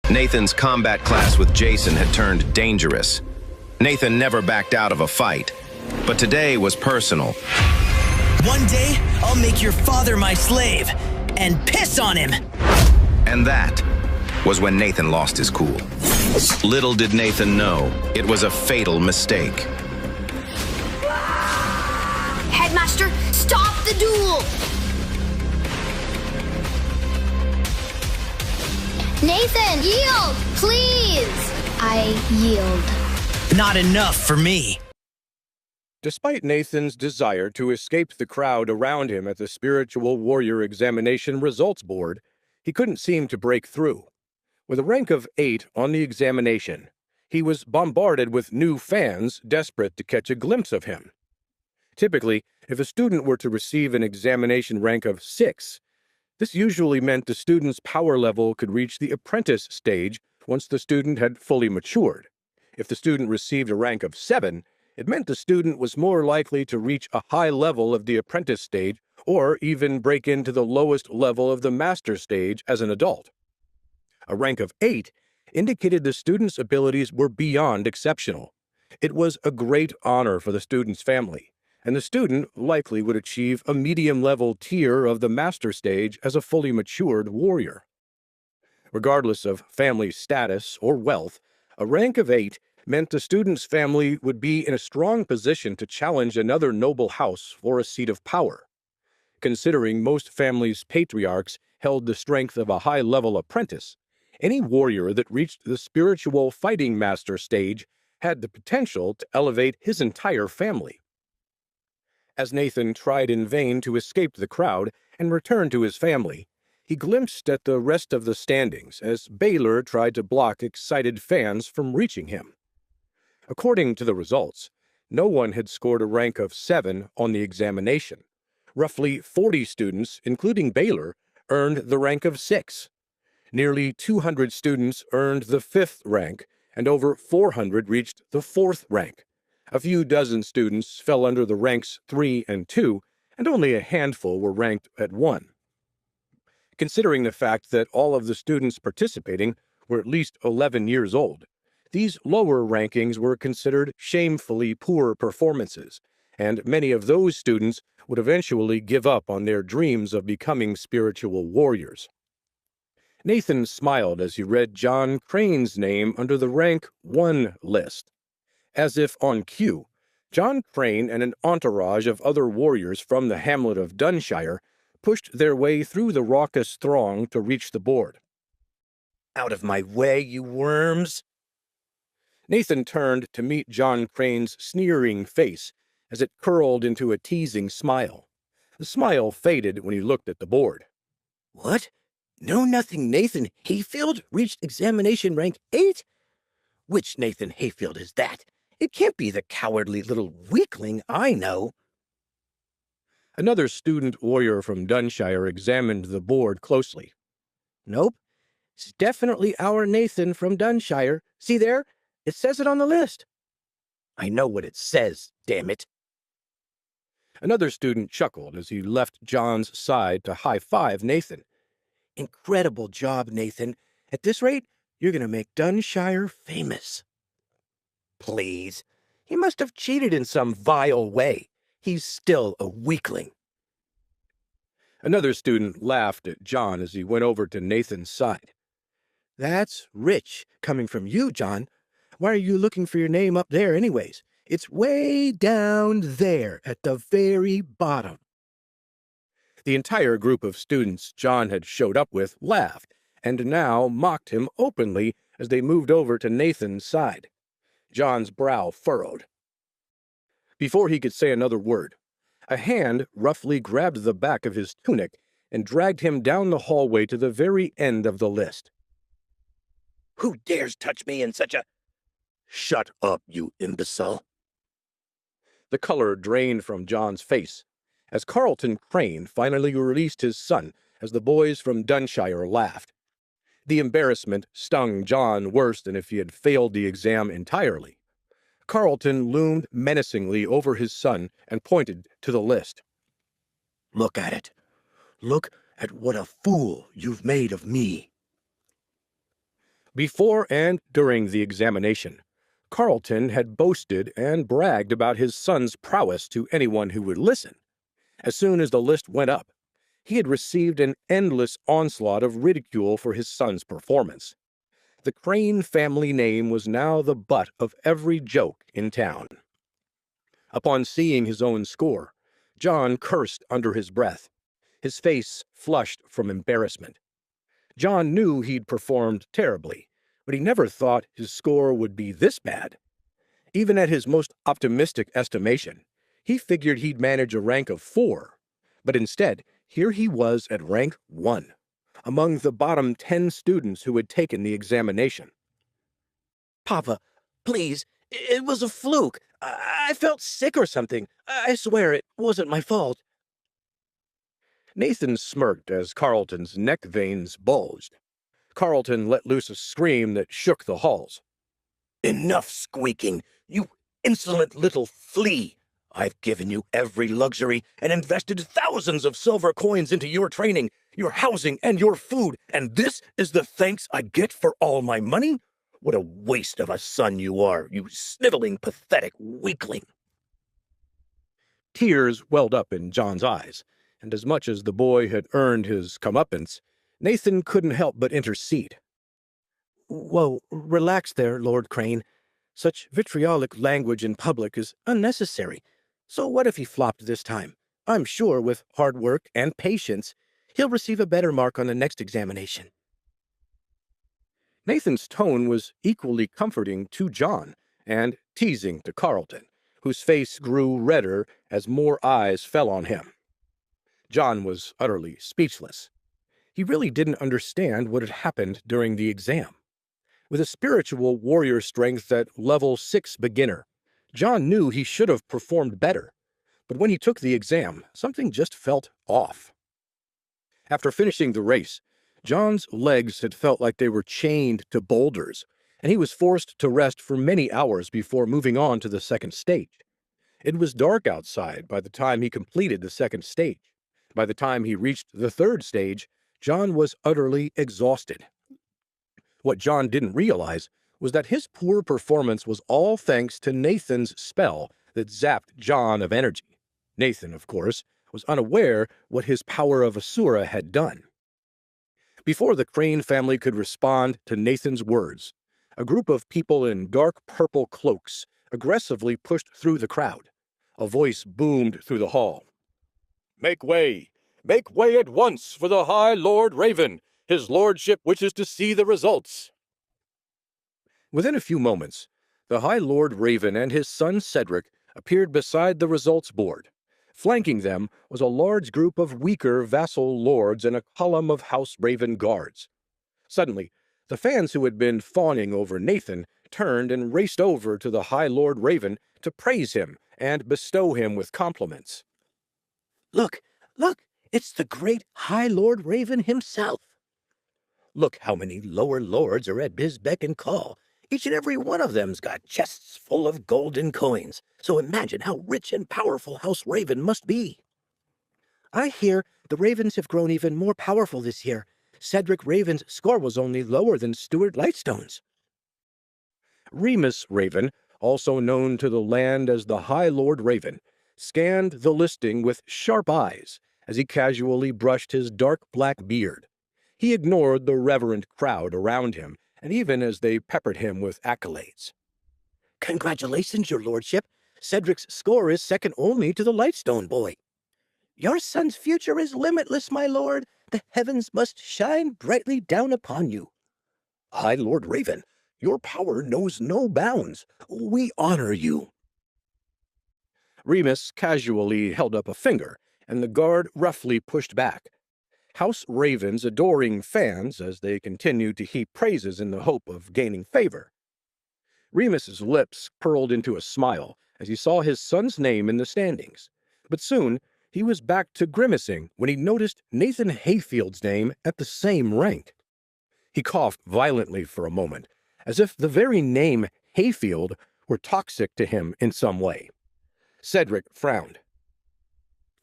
Nathan's combat class with Jason had turned dangerous. Nathan never backed out of a fight, but today was personal. One day, I'll make your father my slave and piss on him. And that was when Nathan lost his cool. Little did Nathan know, it was a fatal mistake. Headmaster, stop the duel! Nathan, yield, please! I yield. Not enough for me. Despite Nathan's desire to escape the crowd around him at the Spiritual Warrior Examination Results Board, he couldn't seem to break through. With a rank of 8 on the examination, he was bombarded with new fans desperate to catch a glimpse of him. Typically, if a student were to receive an examination rank of 6, this usually meant the student's power level could reach the apprentice stage once the student had fully matured. If the student received a rank of 7, it meant the student was more likely to reach a high level of the apprentice stage or even break into the lowest level of the master stage as an adult. A rank of 8 indicated the student's abilities were beyond exceptional. It was a great honor for the student's family, and the student likely would achieve a medium-level tier of the master stage as a fully matured warrior. Regardless of family status or wealth, a rank of 8 meant the student's family would be in a strong position to challenge another noble house for a seat of power. Considering most families' patriarchs held the strength of a high-level apprentice, any warrior that reached the spiritual fighting master stage had the potential to elevate his entire family. As Nathan tried in vain to escape the crowd and return to his family, he glimpsed at the rest of the standings as Baylor tried to block excited fans from reaching him. According to the results, no one had scored a rank of 7 on the examination. Roughly 40 students, including Baylor, earned the rank of 6. Nearly 200 students earned the 5th rank, and over 400 reached the 4th rank. A few dozen students fell under the ranks 3 and 2, and only a handful were ranked at 1. Considering the fact that all of the students participating were at least 11 years old, these lower rankings were considered shamefully poor performances, and many of those students would eventually give up on their dreams of becoming spiritual warriors. Nathan smiled as he read John Crane's name under the rank 1 list. As if on cue, John Crane and an entourage of other warriors from the hamlet of Dunshire pushed their way through the raucous throng to reach the board. "Out of my way, you worms!" Nathan turned to meet John Crane's sneering face as it curled into a teasing smile. The smile faded when he looked at the board. "What? Know-nothing Nathan Hayfield reached examination rank 8? Which Nathan Hayfield is that? It can't be the cowardly little weakling I know." Another student warrior from Dunshire examined the board closely. "Nope. It's definitely our Nathan from Dunshire. See there? It says it on the list." "I know what it says, damn it." Another student chuckled as he left John's side to high-five Nathan. "Incredible job, Nathan. At this rate, you're going to make Dunshire famous." "Please. He must have cheated in some vile way. He's still a weakling." Another student laughed at John as he went over to Nathan's side. "That's rich, coming from you, John. Why are you looking for your name up there anyways? It's way down there at the very bottom." The entire group of students John had showed up with laughed, and now mocked him openly as they moved over to Nathan's side. John's brow furrowed. Before he could say another word, a hand roughly grabbed the back of his tunic and dragged him down the hallway to the very end of the list. "Who dares touch me in such a—" "Shut up, you imbecile." The color drained from John's face as Carlton Crane finally released his son as the boys from Dunshire laughed. The embarrassment stung John worse than if he had failed the exam entirely. Carlton loomed menacingly over his son and pointed to the list. "Look at it. Look at what a fool you've made of me." Before and during the examination, Carlton had boasted and bragged about his son's prowess to anyone who would listen. As soon as the list went up, he had received an endless onslaught of ridicule for his son's performance. The Crane family name was now the butt of every joke in town. Upon seeing his own score, John cursed under his breath. His face flushed from embarrassment. John knew he'd performed terribly, but he never thought his score would be this bad. Even at his most optimistic estimation, he figured he'd manage a rank of 4, but instead, here he was at rank 1, among the bottom 10 students who had taken the examination. Papa, please, it was a fluke. I felt sick or something. I swear it wasn't my fault. Nathan smirked as Carlton's neck veins bulged. Carlton let loose a scream that shook the halls. Enough squeaking, you insolent little flea! I've given you every luxury and invested thousands of silver coins into your training, your housing, and your food, and this is the thanks I get for all my money? What a waste of a son you are, you sniveling, pathetic weakling! Tears welled up in John's eyes, and as much as the boy had earned his comeuppance, Nathan couldn't help but intercede. Whoa, relax there, Lord Crane. Such vitriolic language in public is unnecessary. So what if he flopped this time? I'm sure with hard work and patience, he'll receive a better mark on the next examination. Nathan's tone was equally comforting to John and teasing to Carlton, whose face grew redder as more eyes fell on him. John was utterly speechless. He really didn't understand what had happened during the exam. With a spiritual warrior strength at level 6 beginner, John knew he should have performed better, but when he took the exam, something just felt off. After finishing the race, John's legs had felt like they were chained to boulders, and he was forced to rest for many hours before moving on to the second stage. It was dark outside by the time he completed the second stage. By the time he reached the third stage, John was utterly exhausted. What John didn't realize was that his poor performance was all thanks to Nathan's spell that zapped John of energy. Nathan, of course, was unaware what his power of Asura had done. Before the Crane family could respond to Nathan's words, a group of people in dark purple cloaks aggressively pushed through the crowd. A voice boomed through the hall. "Make way! Make way at once for the High Lord Raven! His lordship wishes to see the results!" Within a few moments, the High Lord Raven and his son Cedric appeared beside the results board. Flanking them was a large group of weaker vassal lords and a column of House Raven guards. Suddenly, the fans who had been fawning over Nathan turned and raced over to the High Lord Raven to praise him and bestow him with compliments. Look, it's the great High Lord Raven himself. Look how many lower lords are at his beck and call. Each and every one of them's got chests full of golden coins, so imagine how rich and powerful House Raven must be. I hear the Ravens have grown even more powerful this year. Cedric Raven's score was only lower than Stuart Lightstone's. Remus Raven, also known to the land as the High Lord Raven, scanned the listing with sharp eyes as he casually brushed his dark black beard. He ignored the reverent crowd around him, and even as they peppered him with accolades. Congratulations, your lordship. Cedric's score is second only to the Lightstone boy. Your son's future is limitless, my lord. The heavens must shine brightly down upon you. High Lord Raven, your power knows no bounds. We honor you. Remus casually held up a finger, and the guard roughly pushed back. House Raven's adoring fans as they continued to heap praises in the hope of gaining favor. Remus's lips curled into a smile as he saw his son's name in the standings, but soon he was back to grimacing when he noticed Nathan Hayfield's name at the same rank. He coughed violently for a moment, as if the very name Hayfield were toxic to him in some way. Cedric frowned.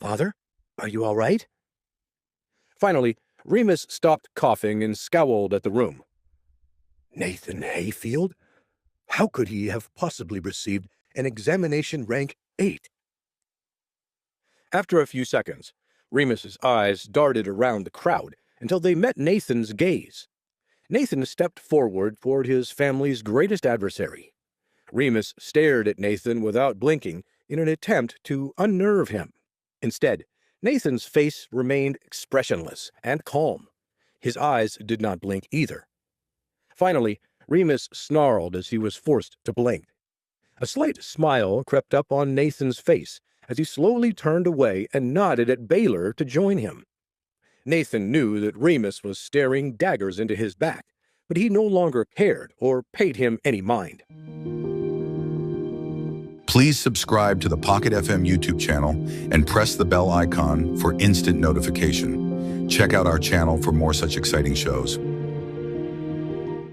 Father, are you all right? Finally, Remus stopped coughing and scowled at the room. Nathan Hayfield? How could he have possibly received an examination rank 8? After a few seconds, Remus's eyes darted around the crowd until they met Nathan's gaze. Nathan stepped forward toward his family's greatest adversary. Remus stared at Nathan without blinking in an attempt to unnerve him. Instead, Nathan's face remained expressionless and calm. His eyes did not blink either. Finally, Remus snarled as he was forced to blink. A slight smile crept up on Nathan's face as he slowly turned away and nodded at Baylor to join him. Nathan knew that Remus was staring daggers into his back, but he no longer cared or paid him any mind. Please subscribe to the Pocket FM YouTube channel and press the bell icon for instant notification. Check out our channel for more such exciting shows.